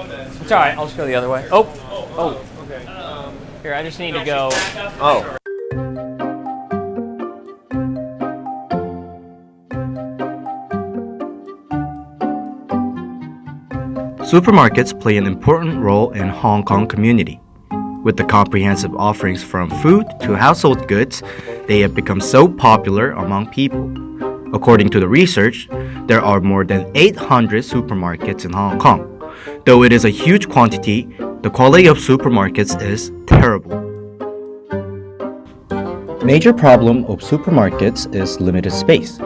It's alright, I'll just go the other way. Oh! Okay. Here, I just need to go. Oh. Supermarkets play an important role in Hong Kong community. With the comprehensive offerings from food to household goods, they have become so popular among people. According to the research, there are more than 800 supermarkets in Hong Kong. Though it is a huge quantity, the quality of supermarkets is terrible. Major problem of supermarkets is limited space.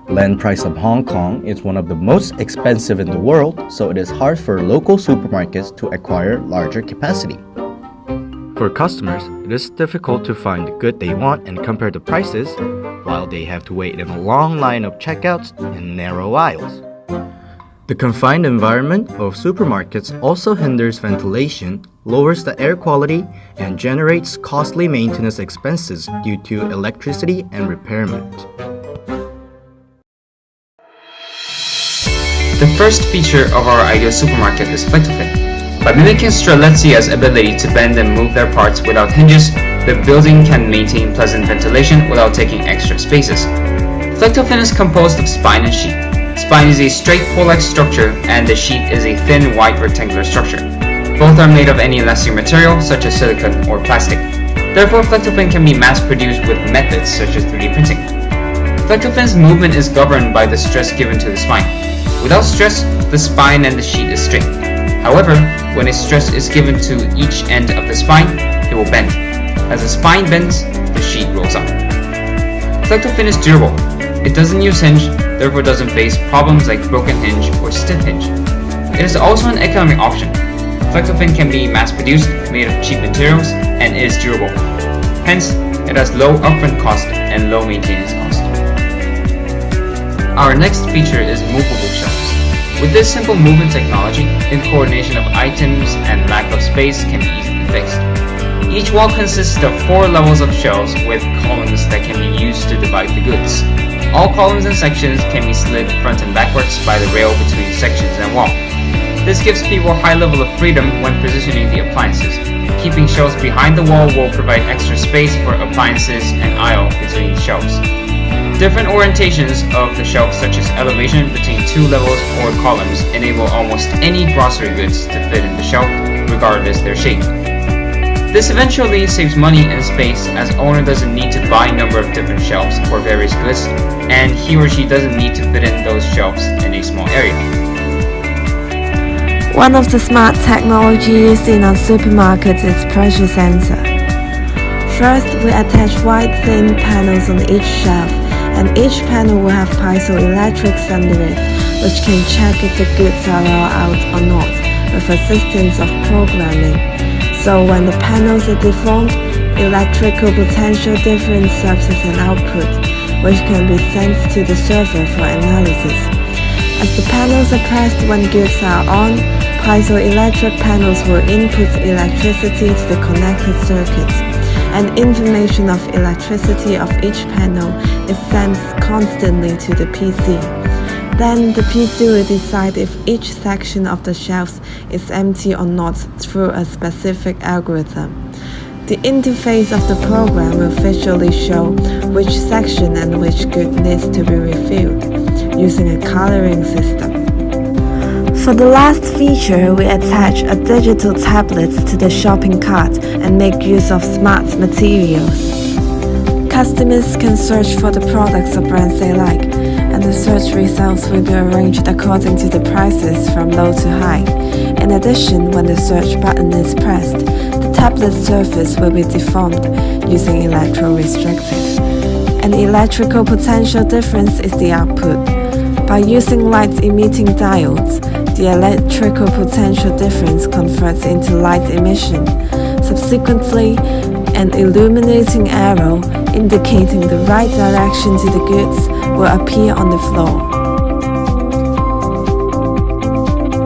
Land price of Hong Kong is one of the most expensive in the world, so it is hard for local supermarkets to acquire larger capacity. For customers, it is difficult to find the good they want and compare the prices, while they have to wait in a long line of checkouts in narrow aisles. The confined environment of supermarkets also hinders ventilation, lowers the air quality, and generates costly maintenance expenses due to electricity and repairment. The first feature of our ideal supermarket is Flexofin. By mimicking Strelitzia's ability to bend and move their parts without hinges, the building can maintain pleasant ventilation without taking extra spaces. Flexofin is composed of spine and sheet. Spine is a straight pole-like structure and the sheet is a thin white rectangular structure. Both are made of any elastic material such as silicone or plastic. Therefore, Flexofin can be mass-produced with methods such as 3D printing. Flectofin's movement is governed by the stress given to the spine. Without stress, the spine and the sheet is straight. However, when a stress is given to each end of the spine, it will bend. As the spine bends, the sheet rolls up. Flectofin is durable. It doesn't use hinge, therefore doesn't face problems like broken hinge or stiff hinge. It is also an economic option. Flectofin can be mass-produced, made of cheap materials, and is durable. Hence, it has low upfront cost and low maintenance cost. Our next feature is movable shelves. With this simple movement technology, the coordination of items and lack of space can be easily fixed. Each wall consists of 4 levels of shelves with columns that can be used to divide the goods. All columns and sections can be slid front and backwards by the rail between sections and wall. This gives people a high level of freedom when positioning the appliances. Keeping shelves behind the wall will provide extra space for appliances and aisle between the shelves. Different orientations of the shelf, such as elevation between 2 levels or columns, enable almost any grocery goods to fit in the shelf, regardless their shape. This eventually saves money and space, as owner doesn't need to buy a number of different shelves for various goods, and he or she doesn't need to fit in those shelves in a small area. One of the smart technologies in our supermarket is pressure sensor. First, we attach wide thin panels on each shelf, and each panel will have piezoelectrics underneath, which can check if the goods are all out or not, with assistance of programming. So when the panels are deformed, electrical potential difference serves as an output, which can be sent to the server for analysis. As the panels are pressed when goods are on, piezoelectric panels will input electricity to the connected circuits, and information of electricity of each panel is sent constantly to the PC. Then the PC will decide if each section of the shelves is empty or not through a specific algorithm. The interface of the program will visually show which section and which good needs to be refilled, using a coloring system. For the last feature, we attach a digital tablet to the shopping cart and make use of smart materials. Customers can search for the products or brands they like, and the search results will be arranged according to the prices from low to high. In addition, when the search button is pressed, the tablet surface will be deformed using electrorestrictive. An electrical potential difference is the output. By using light-emitting diodes, the electrical potential difference converts into light emission. Subsequently, an illuminating arrow indicating the right direction to the goods will appear on the floor.